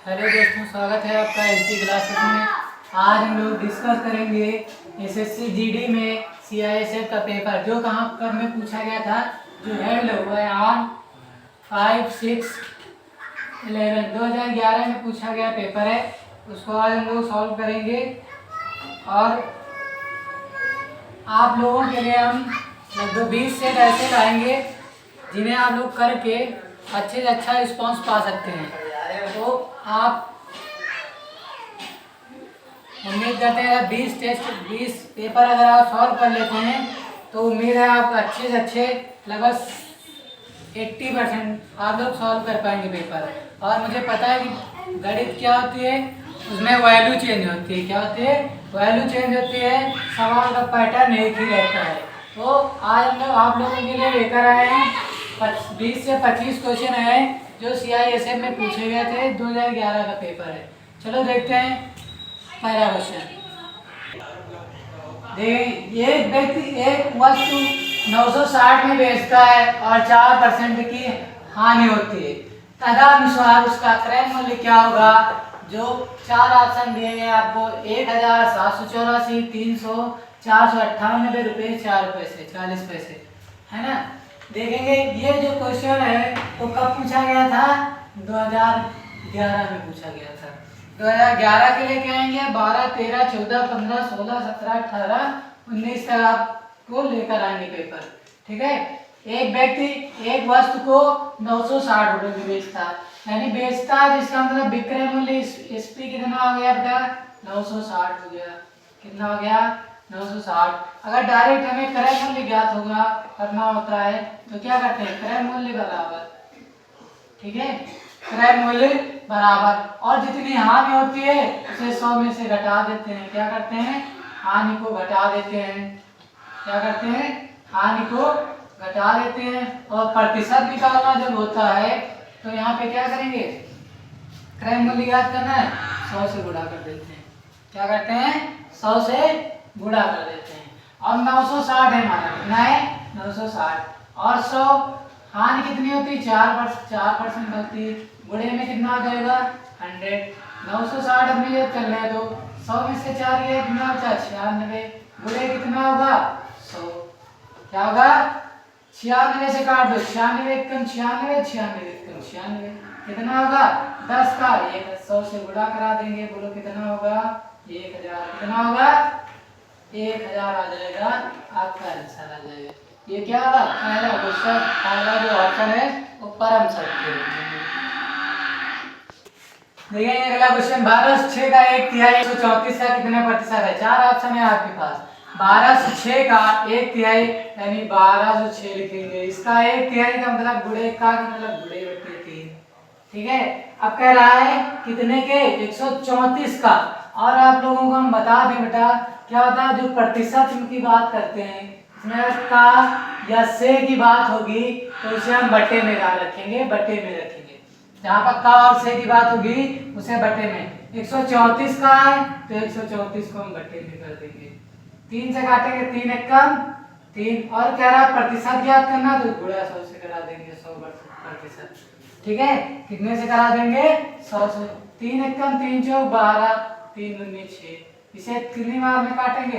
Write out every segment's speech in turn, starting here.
Hello दोस्तों, स्वागत है आपका एलपी क्लासेस में। आज हम लोग डिस्कस करेंगे एसएससी जीडी में सीआईएसएफ का पेपर जो कहाँ पर में पूछा गया था, जो हेल्ड हुआ है ऑन 5/6/11 2011 में पूछा गया पेपर है। उसको आज हम लोग सॉल्व करेंगे और आप लोगों के लिए हम लगभग 20 सेट ऐसे लाएंगे जिन्हें आप लोग करके अच्छे से अच्छा रिस्पॉन्स पा सकते हैं। तो आप उम्मीद करते हैं 20 पेपर अगर आप सॉल्व कर लेते हैं तो उम्मीद है आप अच्छे से अच्छे लगभग 80% आप लोग सॉल्व कर पाएंगे पेपर। और मुझे पता है कि गणित क्या होती है, उसमें वैल्यू चेंज होती है। क्या होती है? वैल्यू चेंज होती है, सवाल का पैटर्न एक ही रहता है। तो आज हम लोग आप लोगों के लिए लेकर आए हैं 20 से 25 क्वेश्चन है जो सीआईएसएफ में पूछे गए थे। 2011 का पेपर है। चलो देखते हैं पहला क्वेश्चन। एक व्यक्ति एक वस्तु 960 में बेचता है और 4% की हानि होती है, तदनुसार उसका क्रय मूल्य क्या होगा? जो चार ऑप्शन दिए गए आपको 1784, 300, 498 रुपये 4 पैसे 40 पैसे, है ना। देखेंगे ये जो क्वेश्चन है वो कब पूछा गया था? 2011 में पूछा गया था। 2011 के लिए क्या आएंगे? 12, 13, 14, 15, 16, 17, 18, 19 तक आपको लेकर आएंगे पेपर। ठीक है। एक व्यक्ति एक वस्तु को 960 रुपये में बेचता, यानी बेचता है, जिसका मतलब विक्रय मूल्य एसपी कितना हो गया बेटा? 960 हो गया। कितना हो गया? 960। अगर डायरेक्ट हमें क्रय मूल्य ज्ञात होगा करना होता है तो क्या करते हैं? क्रय मूल्य बराबर, ठीक है, क्रय मूल्य बराबर, और जितनी हानि होती है उसे 100 में से घटा देते हैं। क्या करते हैं? हानि को घटा देते हैं। क्या करते हैं? हानि को घटा देते हैं। और प्रतिशत निकालना जब होता है तो यहाँ पे क्या करेंगे? क्रय मूल्य ज्ञात करना है, 100 से गुणा कर देते हैं। क्या करते हैं? 100 से गुणा कर देते हैं। और 960 है हमारा, कितना है? 960। और 100 हानि कितनी होती है? 4% होती है। गुणे में कितना हो जाएगा? 100। 960 अपनी जब चल रहे हैं तो 100 में से 4 गया, कितना बचा? 96। गुणे कितना होगा? 100। क्या होगा? 96 से काट दो, 96 एकम 96, 96 एकम 96, कितना होगा? 10 का 1, 100 से गुणा करा देंगे। बोलो कितना होगा? 1000। कितना होगा? 1000 आ जाएगा, आपका आंसर आ जाएगा। ये क्या होगा? पहला क्वेश्चन, पहला जो ऑप्शन है वो परम सत्य है। देखिए अगला क्वेश्चन, 12/6 का 1/3 134 का कितने प्रतिशत है? 4 ऑप्शन है आपके पास। 12/6 का 1/3 यानी 12/6 लिखेंगे। इसका 1/3 का मतलब गुणे का मतलब गुणे बटे 3। ठीक है। अब कह रहा है कितने के? 134 का। और आप लोगों को हम बता दें बेटा, क्या होता है जो प्रतिशत की बात करते हैं इसमें का या से की बात होगी तो उसे हम बटे में रखेंगे, बटे में रखेंगे। जहाँ पर का और से की बात होगी उसे बटे में। 134 का है तो 134 को हम बटे में कर देंगे। 3 से काटेंगे, 3 एकम 3। और कह रहा प्रतिशत ज्ञात करना तो गुणा 100 से करा देंगे, 100%। ठीक है। कितने से करा देंगे? 100 से। 3 एकम 3 चौक 12, 3 दूनी 6। इसे कितनी बार में काटेंगे?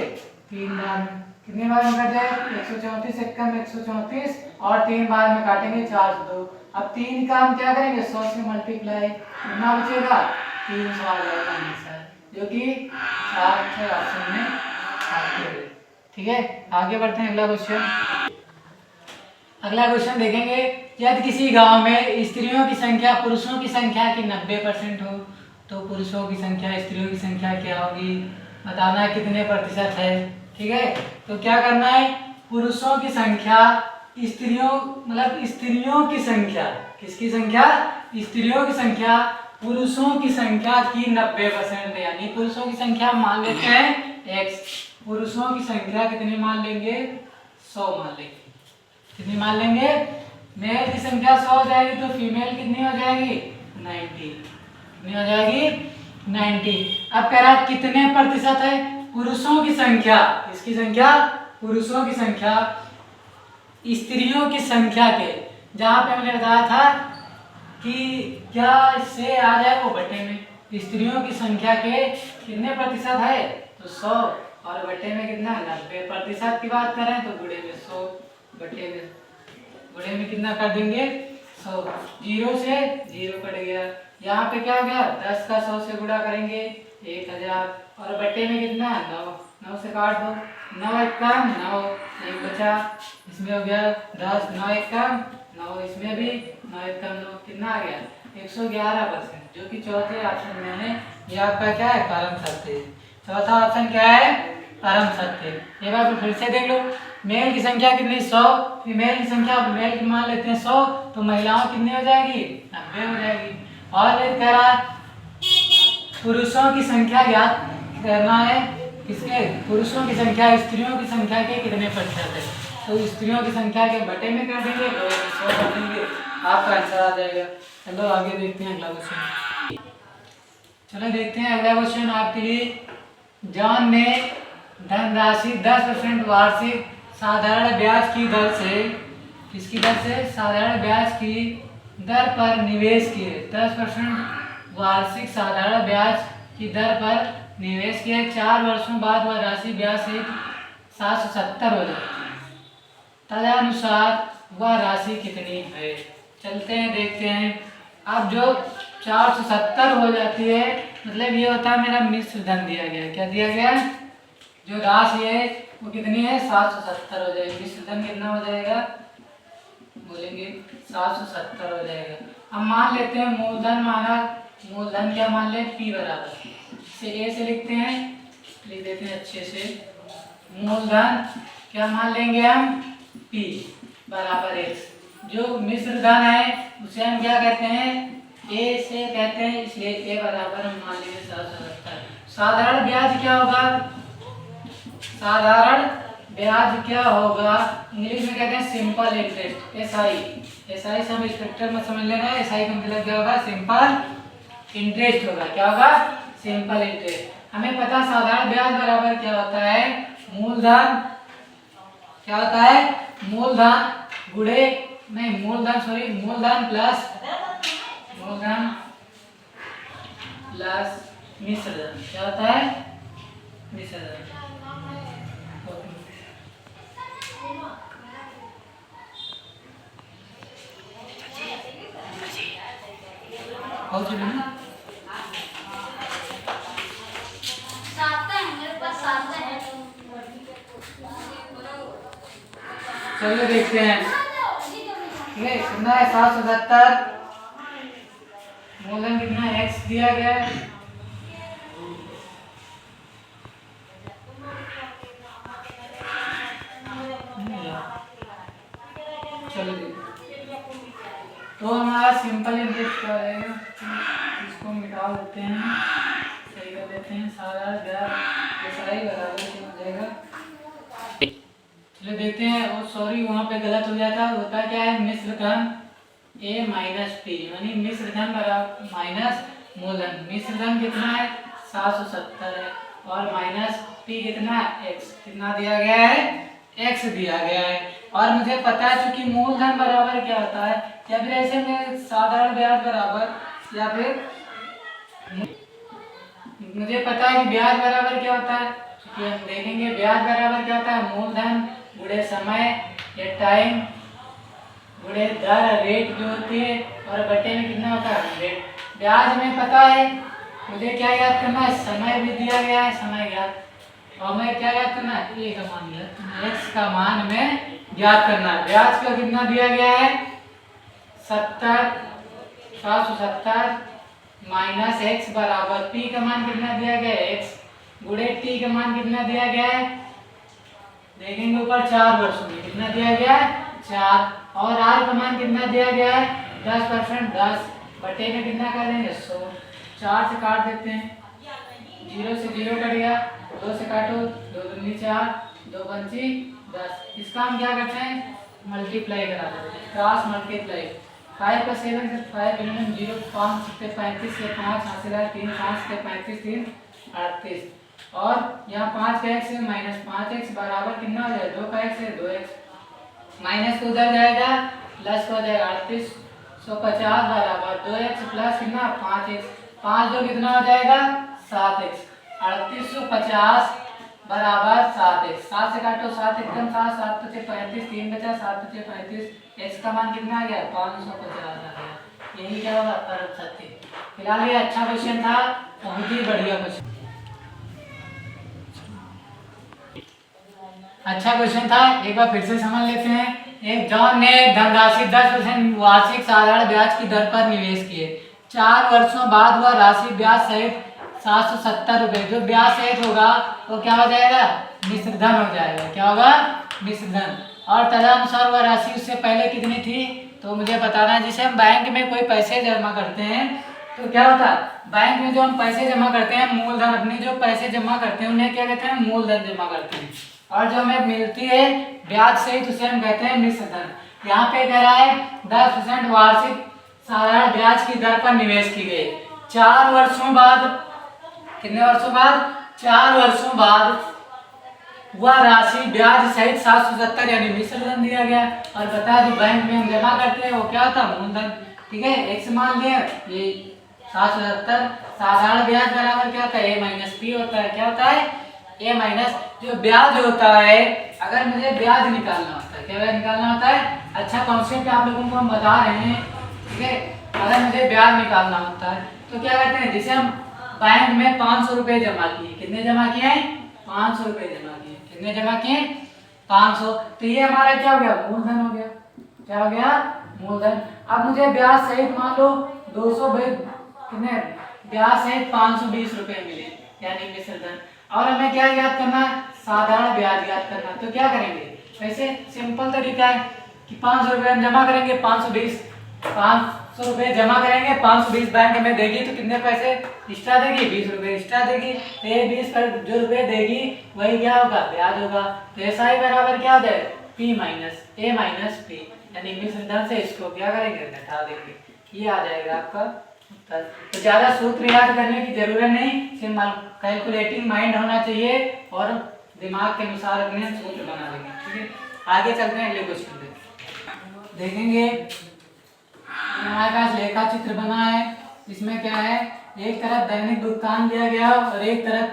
3 बार में। कितनी बार में कट जाए? 134 एकम 134 और 3 बार में काटेंगे 4 से 2। अब 3 का हम क्या करेंगे? 100 से मल्टीप्लाई, कितना बचेगा? 300 आ जाएगा आंसर, जो कि 7 ऑप्शन में आते हैं। ठीक है, आगे बढ़ते हैं अगला क्वेश्चन। अगला क्वेश्चन देखेंगे, यदि किसी गांव में स्त्रियों की संख्या पुरुषों की संख्या की 90% हो तो पुरुषों की संख्या स्त्रियों की संख्या क्या होगी? बताना है कितने प्रतिशत है। ठीक है। तो क्या करना है? पुरुषों की संख्या स्त्रियों मतलब स्त्रियों की संख्या, किसकी संख्या? स्त्रियों की संख्या पुरुषों की संख्या की 90%, यानी पुरुषों की संख्या मान लेते हैं x। पुरुषों की संख्या कितनी मान लेंगे? 100 मान लेंगे। कितनी मान लेंगे? मेल की संख्या 100 हो जाएगी तो फीमेल कितनी हो जाएगी? 90। कितनी हो जाएगी? 90। अब कह रहा कितने प्रतिशत है? पुरुषों की संख्या, किसकी संख्या? पुरुषों की संख्या स्त्रियों की संख्या के, जहां पे हमने बताया था कि क्या इससे आ जाए वो बटे में। स्त्रियों की संख्या के कितने प्रतिशत है, तो 100, और बटे में कितना 90%। की बात करें तो गुणे में 100, बटे में गुणे में कितना कर देंगे 100। जीरो से जीरो कट गया, यहाँ पे क्या हो गया 10 का 100 से गुणा करेंगे 1000, और बटे में कितना 9, 9 से काट दो, 9 एक कम 9, एक बचा, इसमें हो गया 10, 9 एक कम 9, इसमें भी 9 एक कम 9, कितना आ गया 111%, जो कि चौथे ऑप्शन में है। ये आपका क्या है परम सत्य है। चौथा ऑप्शन क्या है परम सत्य। एक बार फिर से देख लो, मेल की संख्या कितनी 100, फीमेल की संख्या मेल की मान लेते हैं 100, तो महिलाओं कितनी हो जाएगी 90 हो जाएगी। और एक कह रहा पुरुषों की संख्या ज्ञात करना है, किसके पुरुषों की संख्या स्त्रियों की संख्या के कितने प्रतिशत है, तो स्त्रियों की संख्या के बटे में कर देंगे, 100 कर देंगे, आपका आंसर आ जाएगा। चलो आगे देखते हैं अगला क्वेश्चन। चलो देखते हैं अगला क्वेश्चन आपके लिए। जॉन ने धनराशि 10% वार्षिक साधारण ब्याज की दर से, किसकी दर से साधारण ब्याज की दर पर निवेश किए। 10% वार्षिक साधारण ब्याज की दर पर निवेश किए, 4 वर्षों बाद वह राशि ब्याज से 770 हो जाती है, तदनुसार वह राशि कितनी है। चलते हैं देखते हैं। अब जो 470 हो जाती है, मतलब ये होता है मेरा मिश्र धन दिया गया, क्या दिया गया, जो राशि है वो कितनी है 770 हो जाएगी। मिश्र धन कितना हो जाएगा, बोलेंगे 770 हो जाएगा। अब मान लेते हैं मूलधन, माना मूलधन क्या मान ले P बराबर से ए से लिखते हैं, लिख देते हैं अच्छे से। मूलधन क्या मान लेंगे हम P बराबर x। जो मिश्र धन है उसे हम क्या कहते हैं ए से कहते हैं, इसलिए ए बराबर हम मान लेंगे 770। साधारण ब्याज क्या होगा, साधारण ब्याज क्या होगा, इंग्लिश में कहते हैं सिंपल इंटरेस्ट, एसआई से हम स्पेक्ट्रम में समझ लेना है। एसआई का मतलब क्या होगा, सिंपल इंटरेस्ट होगा। क्या होगा, सिंपल इंटरेस्ट। हमें पता साधारण ब्याज बराबर क्या होता है, मूलधन क्या होता है, मूलधन गुणे नहीं मूलधन सॉरी मूलधन प्लस मिश्र धन। क्या होता है, मिश्र धन। चलिए देखते हैं, ठीक है कितना है 770, मूलधन कितना है x दिया गया है, चलिए तो हमारा सिंपल इंटरेस्ट क्या रहेगा, इसको मिटा देते हैं, सही कर देते हैं, सारा एसआई बराबर हो जाएगा। चलिए देखते हैं, और सॉरी वहाँ पे गलत हो जाता है, होता क्या है मिश्र धन a माइनस पी, यानी मिश्र धन बराबर माइनस मूलधन। मिश्र धन कितना है 770 है, और माइनस p कितना है x, कितना दिया गया है x दिया गया है। और मुझे पता है चूंकि मूलधन बराबर क्या होता है, या फिर ऐसे में साधारण ब्याज बराबर, या फिर मुझे पता है कि ब्याज बराबर क्या होता है, क्योंकि हम देखेंगे ब्याज बराबर क्या होता है, मूलधन गुणे समय या टाइम गुणे दर रेट जो होती है, और बटे में कितना होता है रेट। ब्याज में पता है मुझे क्या याद करना है, समय भी दिया गया है, समय याद, और मैं क्या याद करना है ए का मान याद करना है, x का मान में याद करना है। ब्याज का कितना दिया गया है 770 माइनस एक्स बराबर p का मान कितना दिया गया है x गुणे t का मान कितना दिया गया है, देखेंगे ऊपर 4 वर्षों में कितना दिया गया है 4, और r का मान कितना दिया गया है 10%, 10 बटे में कितना कर देंगे 100, 4 से काट देते हैं, 0 से 0 कट गया, 2 से काटो 2 दूनी 4, 2 पंची 10। इसका हम क्या करते हैं मल्टीप्लाई करा देते हैं, क्रॉस मल्टीप्लाई। 5 का 7 से 5 मिनिमम 0, 5 से 35 से 5 हासिल 3, 5 से 35 3 38, और यहाँ 5 का x है माइनस 5x बराबर कितना हो जाएगा 2 का x है 2x, माइनस तो उधर जाएगा प्लस हो जाएगा 38, 150 बराबर 2x प्लस कितना 5x, 5 दो कितना हो जाएगा 7x, 3850 बराबर 7x, 7 से काटो 7 एकदम 7, 7 तो 35, 3 बचा 7 तो 35, x का मान कितना आ गया 550 आ गया। यही क्या होगा परम सत्य। फिलहाल ये अच्छा क्वेश्चन था, बहुत ही बढ़िया क्वेश्चन, अच्छा क्वेश्चन था। एक बार फिर से समझ लेते हैं। एक जॉन ने धनराशि 10% वार्षिक साधारण ब्याज की दर पर निवेश किए। 4 वर्षों बाद वह राशि ब्याज सहित 770 रुपये, जो ब्याज सहित होगा वो क्या हो जाएगा मिश्र धन हो जाएगा। क्या होगा मिश्र धन। और तदनुसार वह राशि उससे पहले कितनी थी तो मुझे बताना है। जैसे हम बैंक में कोई पैसे जमा करते हैं तो क्या होता है, बैंक में जो हम पैसे जमा करते हैं मूलधन, अपने जो पैसे जमा करते हैं उन्हें क्या कहते हैं मूलधन जमा करते हैं, और जो हमें मिलती है ब्याज सहित उसे हम कहते हैं मिश्र धन। यहाँ पे कह रहा है 10% वार्षिक साधारण ब्याज की दर पर निवेश की गई। 4 वर्षों बाद, कितने वर्षों बाद 4 वर्षों बाद वह राशि ब्याज सहित 770 यानी मिश्र धन दिया गया। और बता जो बैंक में हम जमा करते हैं वो क्या होता है मूलधन। ठीक है, एक मान लिया ये 770, साधारण ब्याज बराबर क्या होता है a माइनस पी होता है। क्या होता है a माइनस, जो ब्याज होता है अगर मुझे ब्याज निकालना होता है, क्या निकालना होता है, अच्छा कॉन्सेप्ट आप लोगों को हम बता रहे हैं। ठीक है, अगर मुझे ब्याज निकालना होता है तो क्या करते हैं, जैसे हम बैंक में 500 रुपये जमा किए, कितने जमा किए हैं 500 रुपये जमा किए, कितने जमा किए 500, तो ये हमारा क्या हो गया मूलधन हो गया। क्या हो गया मूलधन। अब मुझे ब्याज सहित मान लो 200 कितने ब्याज सहित 520 रुपये मिले यानी मिश्र धन। और हमें क्या याद करना है साधारण ब्याज याद करना। तो क्या करेंगे, वैसे सिंपल तरीका है कि 500 रुपये हम जमा करेंगे, 500 रुपये जमा करेंगे, 520 बैंक हमें देगी तो कितने पैसे एक्स्ट्रा देगी 20 रुपये एक्स्ट्रा देगी। तो ये 20 पर जो रुपये देगी वही क्या होगा ब्याज होगा। तो ऐसा ही बराबर क्या हो जाएगा p minus a minus P, यानी मिश्र धन से इसको क्या करेंगे घटा देंगे। ये आ जाएगा आपका उत्तर। तो ज़्यादा सूत्र याद करने की जरूरत नहीं, सिर्फ कैलकुलेटिंग माइंड होना चाहिए और दिमाग के अनुसार अपने सूत्र बना लेंगे। ठीक है, आगे चलते हैं अगले क्वेश्चन पे। देखेंगे हमारे पास लेखा चित्र बना है, इसमें क्या है एक तरफ दैनिक भुगतान दिया गया और एक तरफ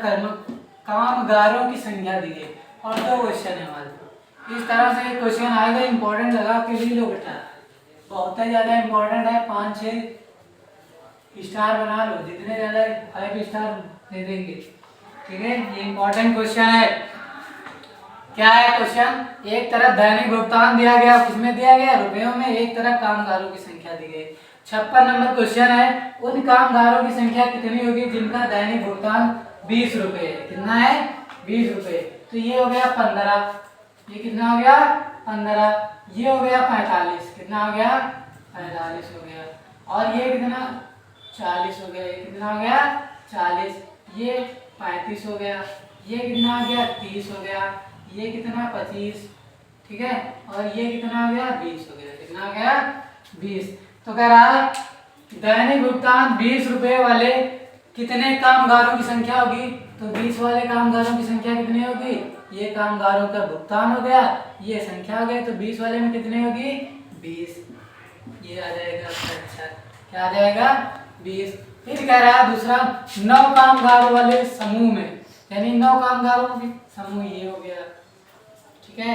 कामगारों की संख्या दी गई और 2 क्वेश्चन है हमारे पास। इस तरह से एक क्वेश्चन आएगा, इंपॉर्टेंट लगा के भी लो बेटा, बहुत ही ज़्यादा इंपॉर्टेंट है, 5-6 स्टार बना लो, जितने ज़्यादा 5 स्टार दे देंगे। ठीक है, ये इंपॉर्टेंट क्वेश्चन है। क्या है क्वेश्चन, एक तरफ दैनिक भुगतान दिया गया, किसमें दिया गया रुपयों में, एक तरफ कामगारों की संख्या दी गई। 56 नंबर क्वेश्चन है, उन कामगारों की संख्या कितनी होगी जिनका दैनिक भुगतान 20 रुपये है। कितना है 20 रुपये, तो ये हो गया 15, ये कितना हो गया 15, ये हो गया 45, कितना हो गया 45 हो गया, और ये कितना 40 हो गया, ये कितना हो गया 40, ये 35 हो गया, ये कितना हो गया 30 हो गया, ये कितना 25, ठीक है, और ये कितना हो गया 20 हो गया, कितना हो गया 20। तो कह रहा है दैनिक भुगतान 20 रुपये वाले कितने कामगारों की संख्या होगी, तो 20 वाले कामगारों की संख्या कितनी होगी, ये कामगारों का भुगतान हो गया, ये संख्या हो गई, तो 20 वाले में कितनी होगी 20, ये आ जाएगा। अच्छा क्या आ जाएगा 20। फिर कह रहा है दूसरा 9 कामगारों वाले समूह में, यानी 9 कामगारों की समूह, ये हो गया। ठीक है,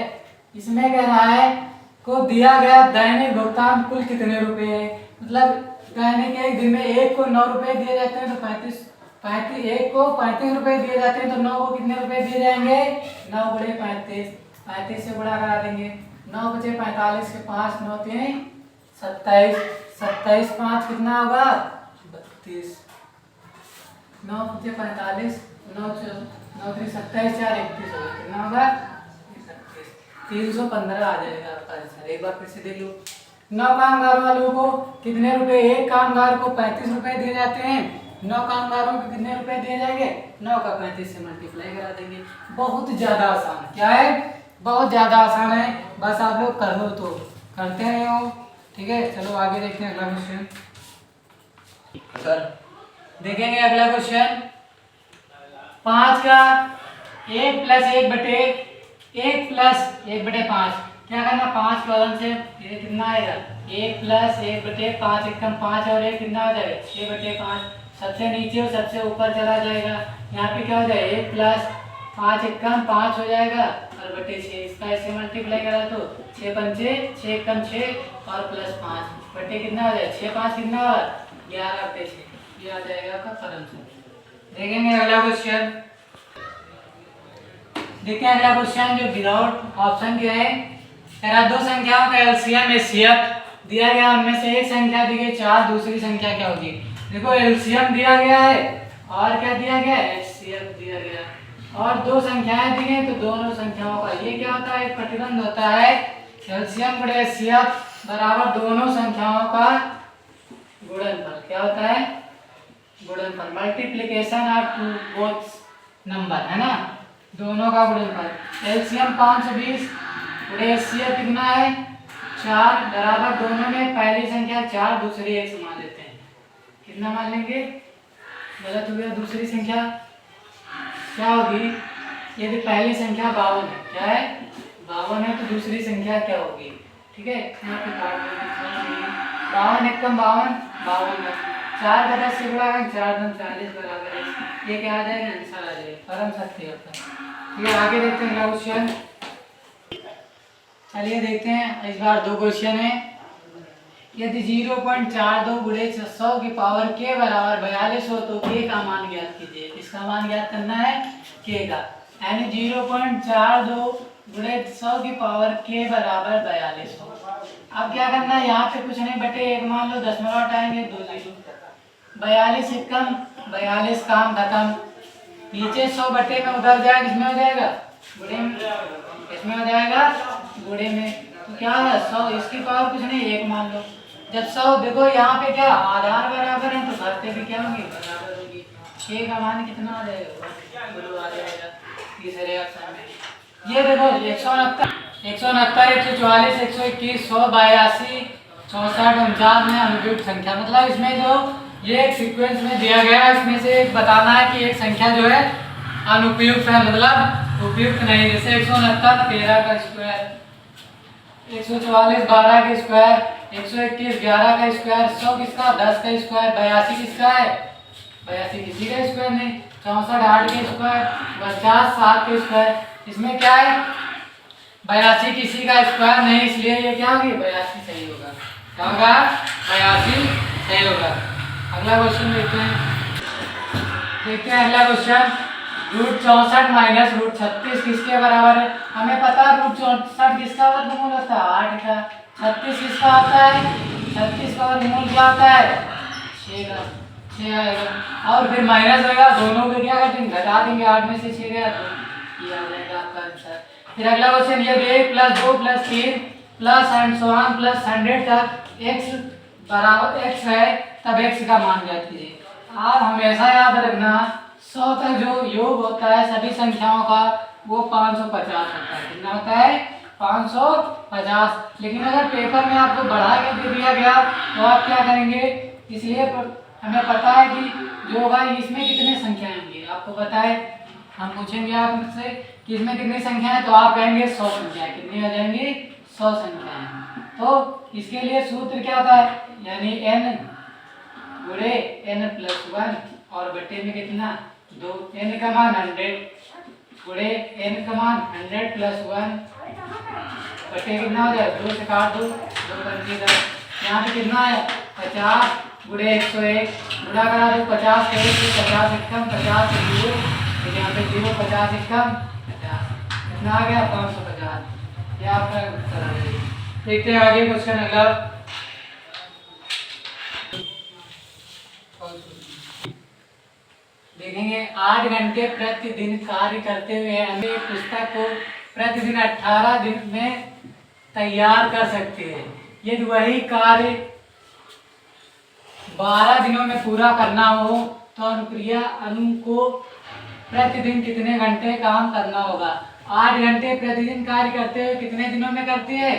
इसमें कह रहा है को दिया गया दैनिक भुगतान कुल कितने रुपए है, मतलब दैनिक एक दिन में एक को 9 रुपए दिए जाते हैं, तो 35 एक को 35 रुपए दिए जाते हैं, तो 9 को कितने रुपए दिए जाएंगे 9 गुणे 35, 35 से बड़ा करा देंगे, 9 बचे 45 के 5 9 3 27, 27 5 कितना होगा 32, 9 बचे 45, 9 9 3 27 4 31 होगा, कितना होगा 315 आ जाएगा आपका आंसर। एक बार फिर से देख लो, 9 कामगार वालों को कितने रुपए, एक कामगार को 35 रुपए दिए जाते हैं, 9 कामगारों को कितने रुपए दिए जाएंगे 9 का 35 से मल्टीप्लाई करा देंगे। बहुत ज्यादा आसान, क्या है बहुत ज्यादा आसान है, बस आप लोग कर लो तो करते रहे हो। ठीक है, चलो आगे देखते हैं अगला क्वेश्चन। सर देखेंगे अगला क्वेश्चन 5 का 1 + 1 बटे 1 + 1/5, क्या करना 5 कॉलम से ये कितना आएगा 1 प्लस 1/5 एकम 5 और 1 कितना हो जाएगा 6/5। सबसे नीचे और सबसे ऊपर चला जाएगा। यहाँ पे क्या हो जाएगा 1 प्लस 5 एकम 5 हो जाएगा और बटे 6। इसका ऐसे मल्टीप्लाई करा तो 6 पंचे 6 एकम 6 और प्लस 5 बटे कितना हो जाएगा 6 5 कितना होगा 11/6। ये आ जाएगा आपका फलन। देखेंगे अगला क्वेश्चन। देखते हैं अगला क्वेश्चन जो विदाउट ऑप्शन के है। तेरा दो संख्याओं का एलसीएम एचसीएफ दिया गया, उनमें से एक संख्या दी गई 4, दूसरी संख्या क्या होगी। देखो एलसीएम दिया गया है और क्या दिया गया है एचसीएफ दिया गया और दो संख्याएं दी गई तो दोनों संख्याओं का ये क्या होता है एक प्रतिबंध होता है एलसीएम गुणे एचसीएफ बराबर दोनों संख्याओं का गुणनफल। क्या होता है गुणनफल, multiplication of two both number है ना, दोनों का गुणनफल। एलसीएम 520 गुणे एचसीएफ कितना है 4 बराबर दोनों में पहली संख्या 4 दूसरी 1 मान लेते हैं। कितना मान लेंगे, गलत हो गया, दूसरी संख्या क्या होगी, यदि पहली संख्या 52 है, क्या है 52 है तो दूसरी संख्या क्या होगी। ठीक है, यहाँ पे काट देंगे 52 एकम 52 52 4 का 10 से गुणा करें 4 दूनी 40 बराबर है। ये क्या आ जाएगा आंसर आ जाएगा, फलन सत्य होता है। ठीक है, आगे देखते हैं क्वेश्चन। चलिए देखते हैं, इस बार दो क्वेश्चन है। यदि 0.42 गुणे 100 की पावर के बराबर 42 हो तो के का मान ज्ञात कीजिए। किसका मान ज्ञात करना है के का, यानी 0.42 गुणे 100 की पावर के बराबर 42 हो। अब क्या करना है, यहाँ पे कुछ नहीं बटे 1 मान लो, दशमलव हटाएंगे 2 0 42 एकम 42 काम खत्म। नीचे 100 बटे में उधर जाएगा, किसमें हो जाएगा गुणे में, किसमें हो जाएगा गुणे में। तो क्या है 100 इसकी पावर कुछ नहीं 1 मान लो। जब 100 देखो यहाँ पे क्या आधार बराबर है तो घाते भी क्या होंगे बराबर होगी। 6 का मान कितना आ जाएगा गुरु आ जाएगा तीसरे ऑप्शन में। ये देखो 169 169 144 121 100 82 64 49 में अनुपयुक्त संख्या, मतलब इसमें जो ये एक सीक्वेंस में दिया गया है इसमें से एक बताना है कि एक संख्या जो है अनुपयुक्त है, मतलब उपयुक्त नहीं। जैसे 169 13 का स्क्वायर, 144 12 का स्क्वायर, 121 11 का स्क्वायर, 100 किसका 10 का स्क्वायर, 82 किसका है 82 किसी का स्क्वायर नहीं, 64 8 के स्क्वायर, 50 7 के स्क्वायर। इसमें क्या है 82 किसी का स्क्वायर नहीं, इसलिए ये क्या होगी 82 सही होगा। क्या होगा 82 सही होगा। अगला क्वेश्चन देखते हैं अगला क्वेश्चन। √64 माइनस √36 किसके बराबर है। हमें पता है √64 किसका वर्गमूल होता है 8 का, 36 किसका होता है 36 का वर्गमूल क्या होता है 6 का, 6 आएगा और फिर माइनस होगा, दोनों को क्या कर देंगे घटा देंगे, 8 में से 6 गया तो ये आ जाएगा आपका आंसर। फिर अगला क्वेश्चन, यदि 1 + 2 + 3 plus and so on plus 100 तक x बराबर x है तब x का मान ज्ञात कीजिए। आप हमेशा याद रखना 100 तक जो योग होता है सभी संख्याओं का वो 550 होता है। कितना होता है 550। लेकिन अगर पेपर में आपको बढ़ा के दे दिया गया तो आप क्या करेंगे, इसलिए हमें पता है कि जो होगा इसमें कितने संख्याएं होंगी आपको पता है। हम पूछेंगे आपसे कि इसमें कितनी संख्याएं हैं तो आप कहेंगे 100 संख्याएं। कितनी हो जाएंगी 100 संख्याएं। तो इसके लिए सूत्र क्या होता है, यानी n गुणे n+1 और बटे में कितना 2, n का मान 100 गुणे n का मान 100 + 1 बटे कितना हो जाएगा 2 से काट दो 2 बन जाएगा। यहाँ पे कितना है 50 गुणे 101 गुणा करा दो 50 से 50 एकम 50 से 0 तो यहाँ पे 0 50 एकम 50 कितना आ गया 550। ये आपका उत्तर आ जाएगा। देखते हैं आगे क्वेश्चन अगला। देखेंगे 8 घंटे प्रतिदिन कार्य करते हुए हम एक पुस्तक को प्रतिदिन 18 दिन में तैयार कर सकते हैं। यदि वही कार्य 12 दिनों में पूरा करना हो तो अनुप्रिया अनु को प्रतिदिन कितने घंटे काम करना होगा। 8 घंटे प्रतिदिन कार्य करते हुए कितने दिनों में करती है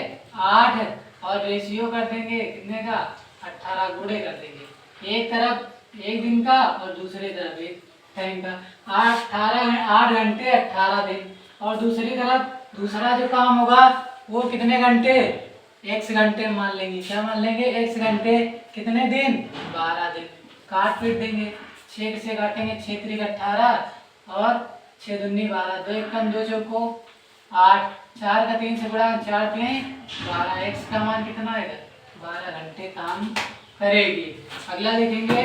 8 और रेशियो कर देंगे कितने का 18 गुणे कर देंगे, एक तरफ एक दिन का और दूसरी तरफ एक टाइम का। 8 घंटे 18 दिन और दूसरी तरफ दूसरा जो काम होगा वो कितने घंटे x घंटे मान लेंगे। क्या मान लेंगे? x घंटे। कितने दिन? 12 दिन। काट पीट देंगे, 6 से काटेंगे, 6 3 18 और 6 दूनी 12, 2 1 2 चौको 8, 4 का 3 से गुणा, 4 3 12। x का मान कितना आएगा? 12 घंटे काम करेगी। अगला देखेंगे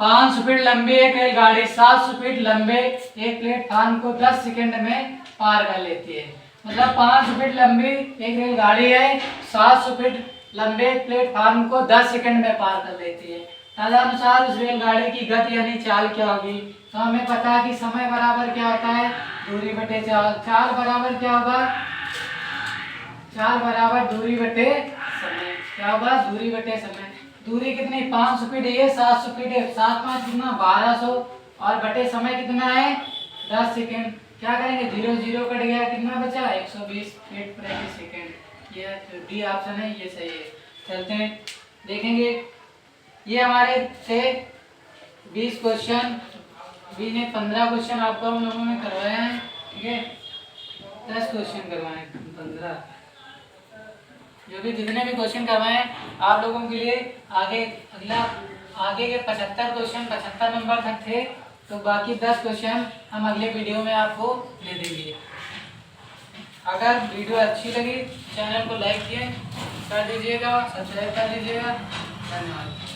500 फीट लंबी एक रेलगाड़ी 700 फीट लंबे एक प्लेटफार्म को 10 सेकंड में पार कर लेती है। मतलब 500 फीट लंबी एक रेलगाड़ी है, 700 फीट लंबे प्लेटफार्म को 10 सेकंड में पार कर लेती है। तदनुसार उस रेलगाड़ी की गति यानी चाल क्या होगी? तो हमें पता है कि समय बराबर क्या होता है? दूरी बटे चाल। चाल बराबर क्या होगा? चाल बराबर दूरी बटे समय। क्या होगा? दूरी बटे समय। दूरी कितनी? 500 फीट है, 700 फीट है, 7 5 कितना? 1200 और बटे समय कितना है? 10 सेकंड। क्या करेंगे? 0 0 कट गया, कितना बचा? 120 फीट प्रति सेकंड। ये डी ऑप्शन है, ये सही है। चलते हैं देखेंगे। ये हमारे थे 20 क्वेश्चन, 20 ने 15 क्वेश्चन आपको हम लोगों ने करवाए हैं। ठीक है, 10 क्वेश्चन करवाए, 15 जो भी जितने भी क्वेश्चन करवाए हैं आप लोगों के लिए। आगे अगला आगे के 75 क्वेश्चन 75 नंबर तक थे, तो बाकी 10 क्वेश्चन हम अगले वीडियो में आपको दे देंगे। अगर वीडियो अच्छी लगी चैनल को लाइक किए कर दीजिएगा, सब्सक्राइब कर दीजिएगा। धन्यवाद।